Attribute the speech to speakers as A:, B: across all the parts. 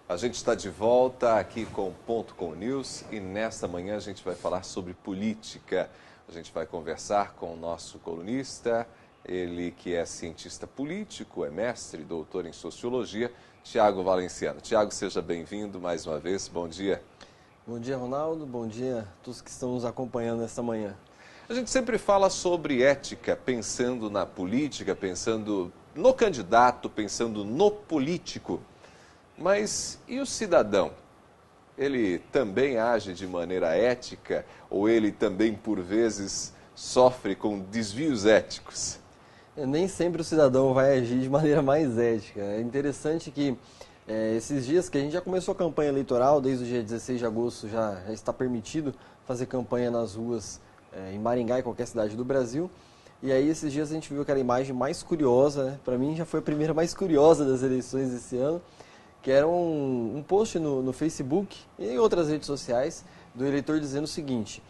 A: A gente está de volta aqui com o Ponto com News e nesta manhã a gente vai falar sobre política. A gente vai conversar com o nosso colunista, ele que é cientista político, é mestre e doutor em sociologia, Tiago Valenciano. Tiago, seja bem-vindo mais uma vez, bom dia.
B: Bom dia, Ronaldo, bom dia a todos que estão nos acompanhando nesta manhã.
A: A gente sempre fala sobre ética, pensando na política, pensando no candidato, pensando no político. Mas e o cidadão? Ele também age de maneira ética ou ele também, por vezes, sofre com desvios éticos?
B: Nem sempre o cidadão vai agir de maneira mais ética. É interessante que esses dias que a gente já começou a campanha eleitoral, desde o dia 16 de agosto já está permitido fazer campanha nas ruas em Maringá e qualquer cidade do Brasil. E aí esses dias a gente viu aquela imagem mais curiosa, né? Para mim já foi a primeira mais curiosa das eleições desse ano, que era um post no Facebook e em outras redes sociais do eleitor dizendo o seguinte: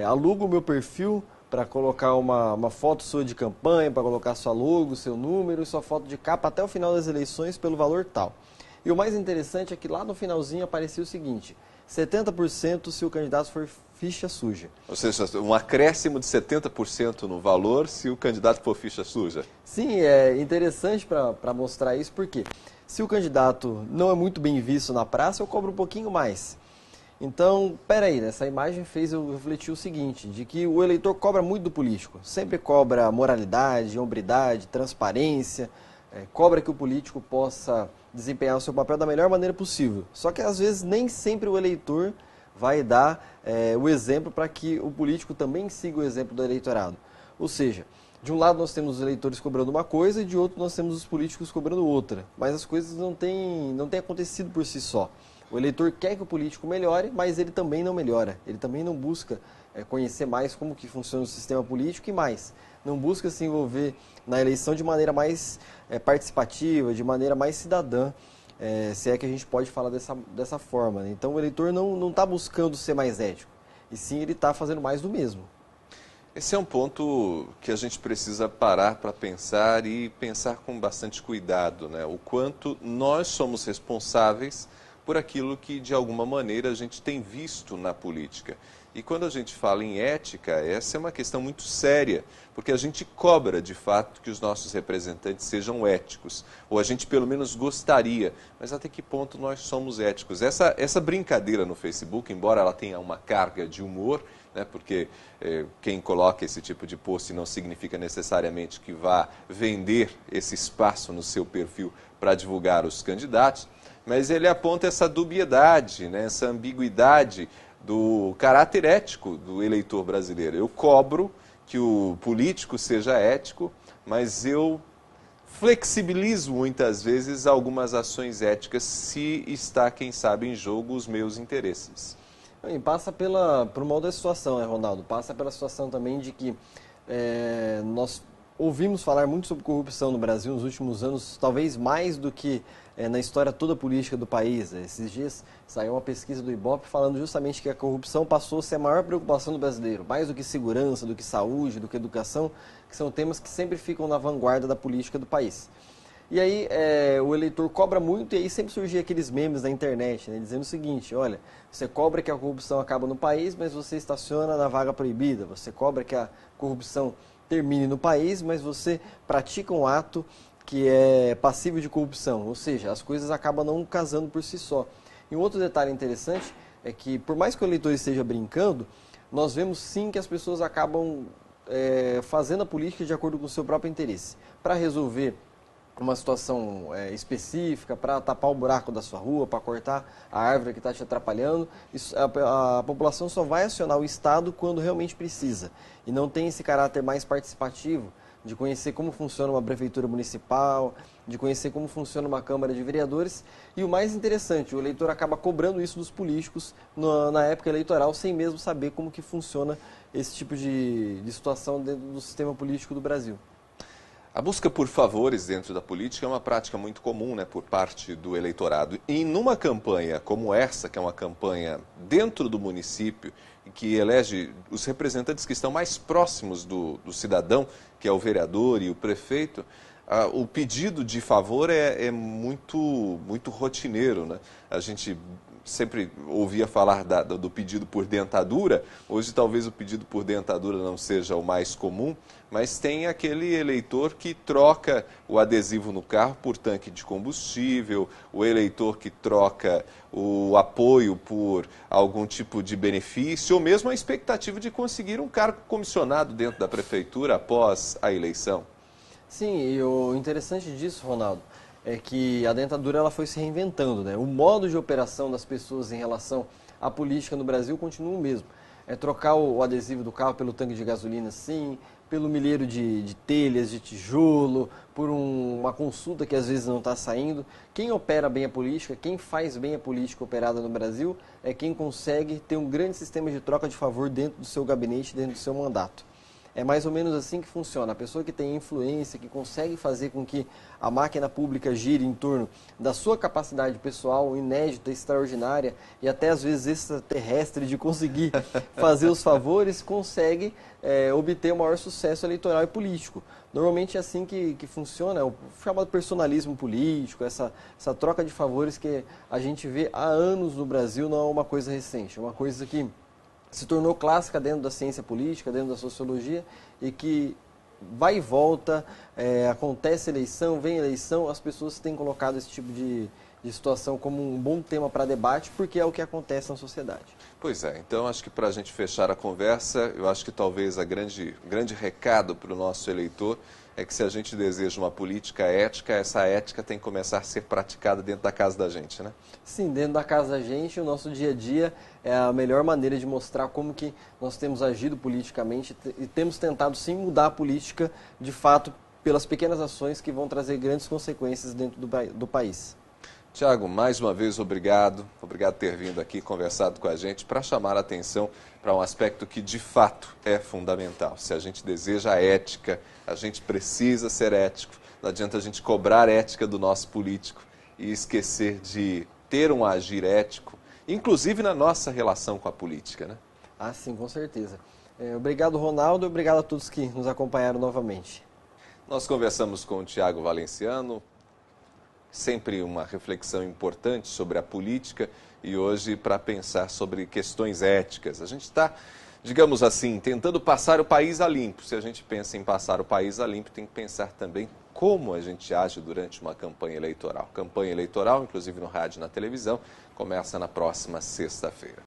B: aluga o meu perfil para colocar uma foto sua de campanha, para colocar sua logo, seu número e sua foto de capa até o final das eleições pelo valor tal. E o mais interessante é que lá no finalzinho aparecia o seguinte: 70% se o candidato for ficha suja.
A: Ou seja, um acréscimo de 70% no valor se o candidato for ficha suja.
B: Sim, é interessante para mostrar isso, porque se o candidato não é muito bem visto na praça, eu cobro um pouquinho mais. Então, peraí, essa imagem fez eu refletir o seguinte, de que o eleitor cobra muito do político. Sempre cobra moralidade, hombridade, transparência, cobra que o político possa desempenhar o seu papel da melhor maneira possível. Só que, às vezes, nem sempre o eleitor vai dar o exemplo para que o político também siga o exemplo do eleitorado. Ou seja, de um lado nós temos os eleitores cobrando uma coisa e de outro nós temos os políticos cobrando outra. Mas as coisas não têm acontecido por si só. O eleitor quer que o político melhore, mas ele também não melhora. Ele também não busca conhecer mais como que funciona o sistema político e mais. Não busca se envolver na eleição de maneira mais participativa, de maneira mais cidadã, se é que a gente pode falar dessa forma, né? Então o eleitor não está buscando ser mais ético, e sim ele está fazendo mais do mesmo.
A: Esse é um ponto que a gente precisa parar para pensar e pensar com bastante cuidado, né? O quanto nós somos responsáveis por aquilo que, de alguma maneira, a gente tem visto na política. E quando a gente fala em ética, essa é uma questão muito séria, porque a gente cobra, de fato, que os nossos representantes sejam éticos, ou a gente pelo menos gostaria, mas até que ponto nós somos éticos? Essa brincadeira no Facebook, embora ela tenha uma carga de humor, né, porque quem coloca esse tipo de post não significa necessariamente que vá vender esse espaço no seu perfil para divulgar os candidatos, mas ele aponta essa dubiedade, né, essa ambiguidade do caráter ético do eleitor brasileiro. Eu cobro que o político seja ético, mas eu flexibilizo muitas vezes algumas ações éticas se está, quem sabe, em jogo os meus interesses.
B: E passa por uma outra situação, né, Ronaldo? Passa pela situação também de que nós ouvimos falar muito sobre corrupção no Brasil nos últimos anos, talvez mais do que na história toda política do país. Esses dias saiu uma pesquisa do Ibope falando justamente que a corrupção passou a ser a maior preocupação do brasileiro, mais do que segurança, do que saúde, do que educação, que são temas que sempre ficam na vanguarda da política do país. E aí o eleitor cobra muito e aí sempre surgiam aqueles memes na internet, né, dizendo o seguinte: olha, você cobra que a corrupção acaba no país, mas você estaciona na vaga proibida. Você cobra que a corrupção termine no país, mas você pratica um ato que é passível de corrupção. Ou seja, as coisas acabam não casando por si só. E um outro detalhe interessante é que, por mais que o eleitor esteja brincando, nós vemos sim que as pessoas acabam fazendo a política de acordo com o seu próprio interesse. Para resolver uma situação específica, para tapar o buraco da sua rua, para cortar a árvore que está te atrapalhando, a população só vai acionar o Estado quando realmente precisa. E não tem esse caráter mais participativo, de conhecer como funciona uma prefeitura municipal, de conhecer como funciona uma Câmara de Vereadores. E o mais interessante, o eleitor acaba cobrando isso dos políticos na época eleitoral, sem mesmo saber como que funciona esse tipo de situação dentro do sistema político do Brasil.
A: A busca por favores dentro da política é uma prática muito comum, né, por parte do eleitorado. E numa campanha como essa, que é uma campanha dentro do município, e que elege os representantes que estão mais próximos do cidadão, que é o vereador e o prefeito, o pedido de favor é muito rotineiro, né? A gente sempre ouvia falar do pedido por dentadura. Hoje talvez o pedido por dentadura não seja o mais comum, mas tem aquele eleitor que troca o adesivo no carro por tanque de combustível, o eleitor que troca o apoio por algum tipo de benefício, ou mesmo a expectativa de conseguir um cargo comissionado dentro da prefeitura após a eleição.
B: Sim, e o interessante disso, Ronaldo, é que a dentadura ela foi se reinventando, né? O modo de operação das pessoas em relação à política no Brasil continua o mesmo. É trocar o adesivo do carro pelo tanque de gasolina, sim, pelo milheiro de telhas, de tijolo, por uma consulta que às vezes não está saindo. Quem opera bem a política, quem faz bem a política operada no Brasil, é quem consegue ter um grande sistema de troca de favor dentro do seu gabinete, dentro do seu mandato. É mais ou menos assim que funciona. A pessoa que tem influência, que consegue fazer com que a máquina pública gire em torno da sua capacidade pessoal, inédita, extraordinária e até às vezes extraterrestre de conseguir fazer os favores, consegue obter o maior sucesso eleitoral e político. Normalmente é assim que funciona, é o chamado personalismo político, essa troca de favores que a gente vê há anos no Brasil, não é uma coisa recente, é uma coisa que se tornou clássica dentro da ciência política, dentro da sociologia, e que vai e volta, acontece eleição, vem eleição, as pessoas têm colocado esse tipo de situação como um bom tema para debate, porque é o que acontece na sociedade.
A: Pois é, então acho que para a gente fechar a conversa, eu acho que talvez o grande recado para o nosso eleitor é que se a gente deseja uma política ética, essa ética tem que começar a ser praticada dentro da casa da gente, né?
B: Sim, dentro da casa da gente, o nosso dia a dia é a melhor maneira de mostrar como que nós temos agido politicamente e temos tentado sim mudar a política de fato pelas pequenas ações que vão trazer grandes consequências dentro do país.
A: Tiago, mais uma vez obrigado por ter vindo aqui conversado com a gente para chamar a atenção para um aspecto que de fato é fundamental. Se a gente deseja a ética, a gente precisa ser ético. Não adianta a gente cobrar ética do nosso político e esquecer de ter um agir ético, inclusive na nossa relação com a política, né?
B: Ah, sim, com certeza. Obrigado, Ronaldo, e obrigado a todos que nos acompanharam novamente.
A: Nós conversamos com o Tiago Valenciano, sempre uma reflexão importante sobre a política e hoje para pensar sobre questões éticas. A gente está, digamos assim, tentando passar o país a limpo. Se a gente pensa em passar o país a limpo, tem que pensar também como a gente age durante uma campanha eleitoral. Campanha eleitoral, inclusive no rádio e na televisão, começa na próxima sexta-feira.